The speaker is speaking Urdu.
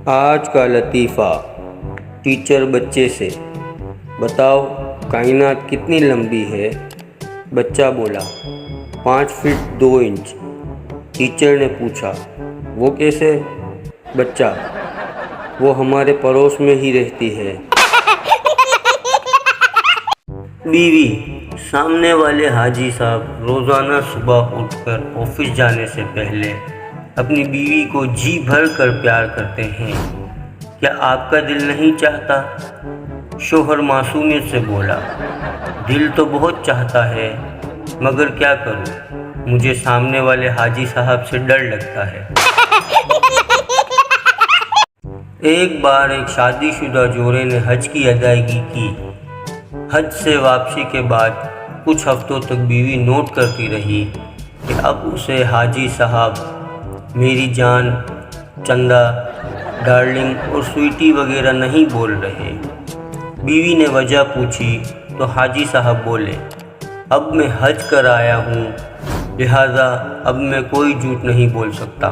آج کا لطیفہ۔ ٹیچر بچے سے، بتاؤ کائنات کتنی لمبی ہے؟ بچہ بولا 5 فٹ 2 انچ۔ ٹیچر نے پوچھا وہ کیسے؟ بچہ، وہ ہمارے پڑوس میں ہی رہتی ہے۔ بیوی، سامنے والے حاجی صاحب روزانہ صبح اٹھ کر آفس جانے سے پہلے اپنی بیوی کو جی بھر کر پیار کرتے ہیں، کیا آپ کا دل نہیں چاہتا؟ شوہر معصومیت سے بولا، دل تو بہت چاہتا ہے مگر کیا کروں، مجھے سامنے والے حاجی صاحب سے ڈر لگتا ہے۔ ایک بار ایک شادی شدہ جوڑے نے حج کی ادائیگی کی۔ حج سے واپسی کے بعد کچھ ہفتوں تک بیوی نوٹ کرتی رہی کہ اب اسے حاجی صاحب میری جان، چندہ، ڈارلنگ اور سویٹی وغیرہ نہیں بول رہے۔ بیوی نے وجہ پوچھی تو حاجی صاحب بولے، اب میں حج کر آیا ہوں لہٰذا اب میں کوئی جھوٹ نہیں بول سکتا۔